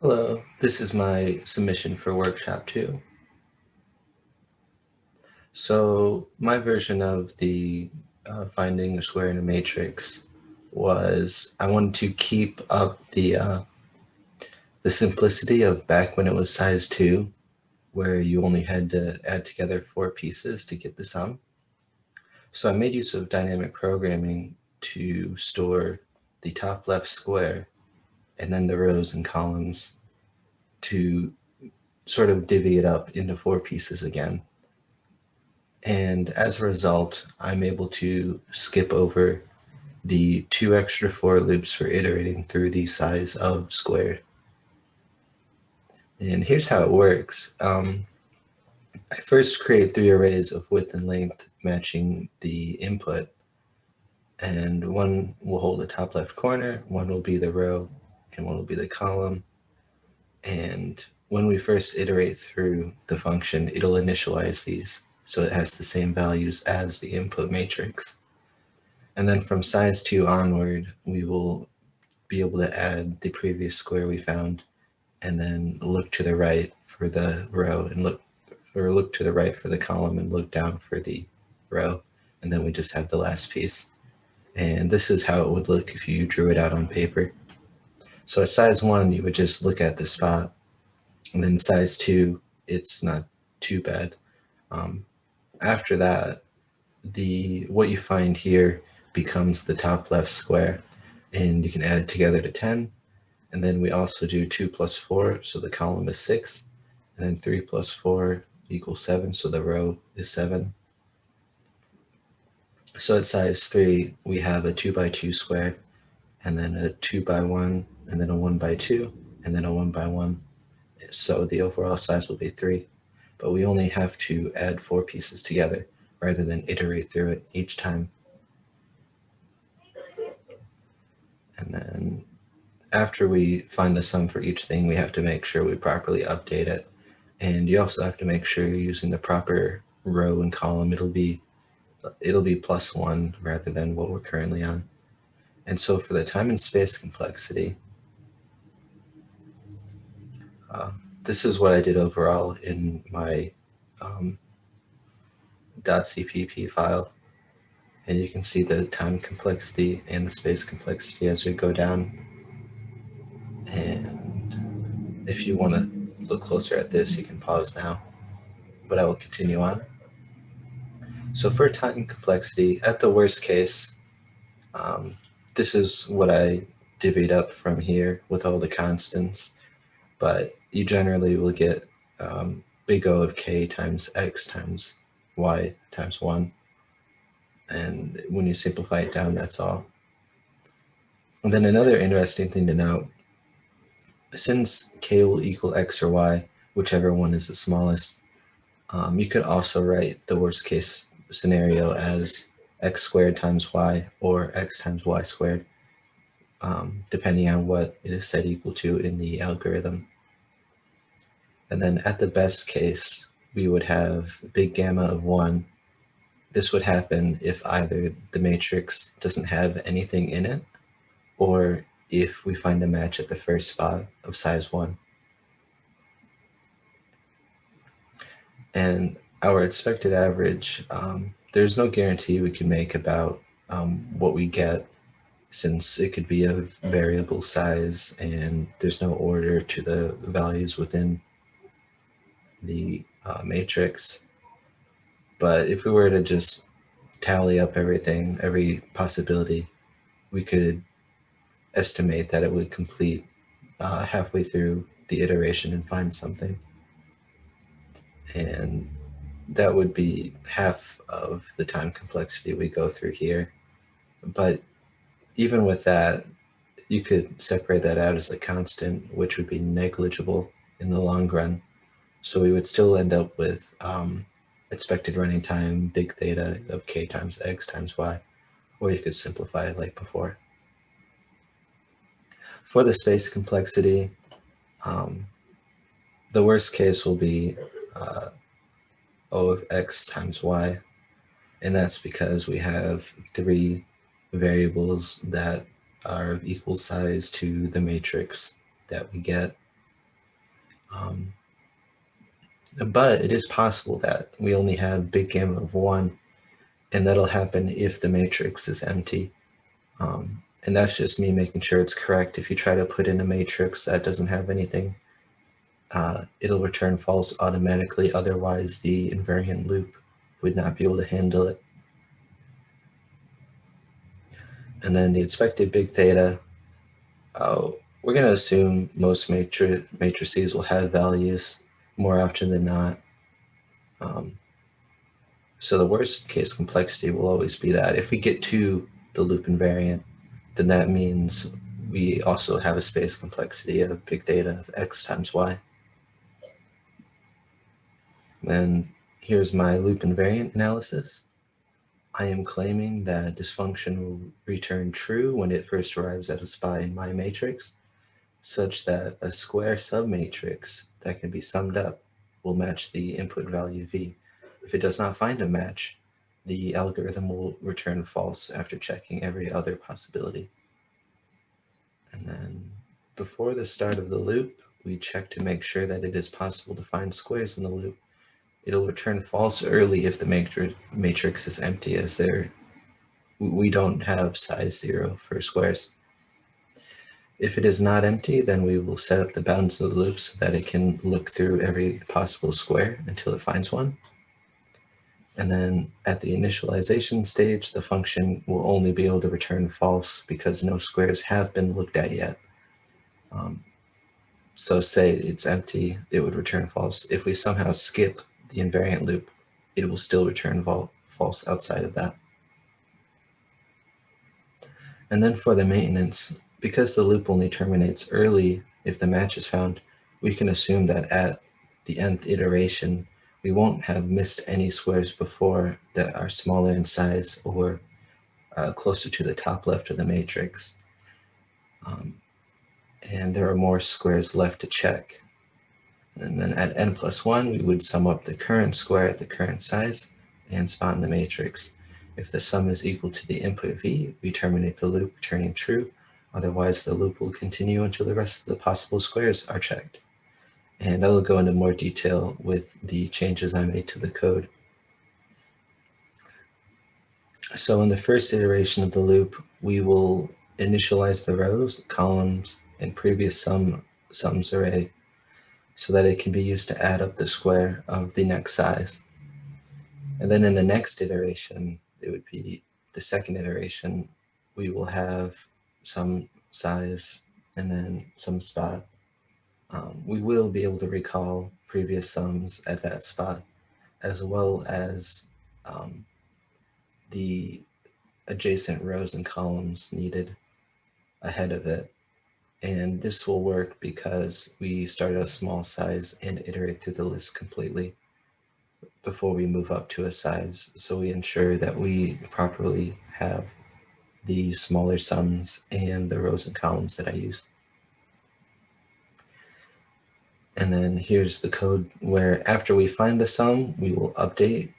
Hello, this is my submission for workshop 2. So my version of the finding a square in a matrix was I wanted to keep up the simplicity of back when it was size 2, where you only had to add together 4 pieces to get the sum. So I made use of dynamic programming to store the top left square and then the rows and columns to sort of divvy it up into 4 pieces again. And as a result, I'm able to skip over the 2 extra for loops for iterating through the size of squared. And here's how it works. I first create 3 arrays of width and length matching the input, and one will hold the top left corner, one will be the row, and one will be the column. And when we first iterate through the function, it'll initialize these so it has the same values as the input matrix. And then from size 2 onward, we will be able to add the previous square we found and then look to the right for the row and look to the right for the column and look down for the row. And then we just have the last piece. And this is how it would look if you drew it out on paper. So at size 1, you would just look at the spot. And then size 2, it's not too bad. After that, what you find here becomes the top left square, and you can add it together to 10. And then we also do 2 plus 4, so the column is 6, and then 3 plus 4 equals 7, so the row is 7. So at size 3, we have a 2 by 2 square, and then a 2 by 1, and then a 1 by 2, and then a 1 by 1. So the overall size will be 3, but we only have to add 4 pieces together rather than iterate through it each time. And then after we find the sum for each thing, we have to make sure we properly update it. And you also have to make sure you're using the proper row and column. It'll be +1 rather than what we're currently on. And so for the time and space complexity, this is what I did overall in my .cpp file. And you can see the time complexity and the space complexity as we go down. And if you want to look closer at this, you can pause now, but I will continue on. So for time complexity, at the worst case, this is what I divvied up from here with all the constants, but you generally will get big O of k times x times y times 1. And when you simplify it down, that's all. And then another interesting thing to note, since k will equal x or y, whichever one is the smallest, you could also write the worst case scenario as x squared times y or x times y squared, depending on what it is set equal to in the algorithm. And then at the best case, we would have big gamma of 1. This would happen if either the matrix doesn't have anything in it, or if we find a match at the first spot of size 1. And our expected average, there's no guarantee we can make about what we get, since it could be of variable size and there's no order to the values within the matrix. But if we were to just tally up everything, every possibility, we could estimate that it would complete halfway through the iteration and find something. And that would be half of the time complexity we go through here. But even with that, you could separate that out as a constant, which would be negligible in the long run. So we would still end up with expected running time, big theta of k times x times y, or you could simplify it like before. For the space complexity, the worst case will be O of x times y, and that's because we have 3 variables that are of equal size to the matrix that we get. But it is possible that we only have big gamma of 1, and that'll happen if the matrix is empty. And that's just me making sure it's correct. If you try to put in a matrix that doesn't have anything, it'll return false automatically. Otherwise, the invariant loop would not be able to handle it. And then the expected big theta, we're going to assume most matrices will have values more often than not. So the worst case complexity will always be that if we get to the loop invariant, then that means we also have a space complexity of big theta of x times y. Then here's my loop invariant analysis. I am claiming that this function will return true when it first arrives at a spot in my matrix, such that a square submatrix that can be summed up will match the input value v. If it does not find a match, the algorithm will return false after checking every other possibility. And then before the start of the loop, we check to make sure that it is possible to find squares in the loop. It'll return false early if the matrix is empty, as we don't have size 0 for squares. If it is not empty, then we will set up the bounds of the loop so that it can look through every possible square until it finds one. And then at the initialization stage, the function will only be able to return false because no squares have been looked at yet. So say it's empty, it would return false. If we somehow skip the invariant loop, it will still return false outside of that. And then for the maintenance, because the loop only terminates early if the match is found, we can assume that at the nth iteration, we won't have missed any squares before that are smaller in size or closer to the top left of the matrix. And there are more squares left to check. And then at n+1, we would sum up the current square at the current size and spot in the matrix. If the sum is equal to the input v, we terminate the loop, returning true. Otherwise, the loop will continue until the rest of the possible squares are checked. And I will go into more detail with the changes I made to the code. So in the first iteration of the loop, we will initialize the rows, columns, and previous sums array so that it can be used to add up the square of the next size. And then in the next iteration, it would be the second iteration, we will have some size and then some spot. We will be able to recall previous sums at that spot, as well as the adjacent rows and columns needed ahead of it. And this will work because we start at a small size and iterate through the list completely before we move up to a size. So we ensure that we properly have the smaller sums and the rows and columns that I used. And then here's the code where after we find the sum, we will update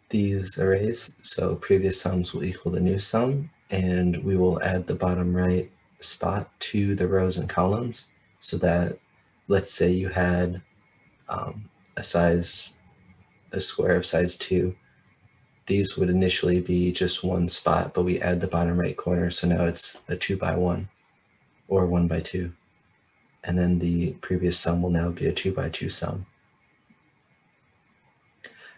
these arrays. So previous sums will equal the new sum, and we will add the bottom right spot to the rows and columns so that, let's say you had a square of size 2. These would initially be just one spot, but we add the bottom right corner, so now it's a 2 by 1 or 1 by 2. And then the previous sum will now be a 2 by 2 sum.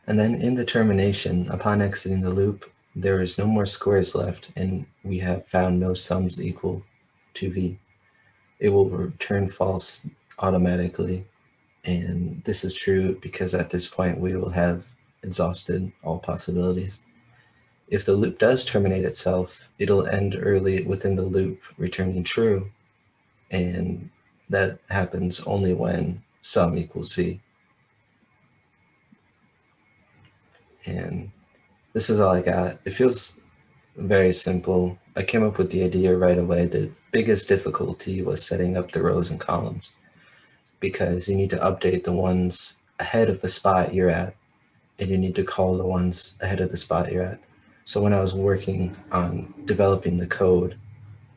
And then in the termination, upon exiting the loop, there is no more squares left, and we have found no sums equal to v. It will return false automatically, and this is true because at this point we will have exhausted all possibilities. If the loop does terminate itself, it'll end early within the loop, returning true, and that happens only when sum equals v. And this is all I got. It feels very simple. I came up with the idea right away. The biggest difficulty was setting up the rows and columns because you need to update the ones ahead of the spot you're at, and you need to call the ones ahead of the spot you're at. So when I was working on developing the code,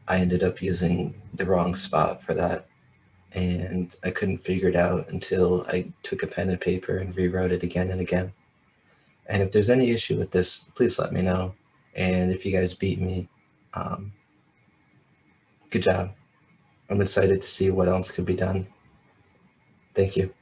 I ended up using the wrong spot for that. and I couldn't figure it out until I took a pen and paper and rewrote it again and again. And if there's any issue with this, please let me know. And if you guys beat me, um, good job. I'm excited to see what else could be done. Thank you.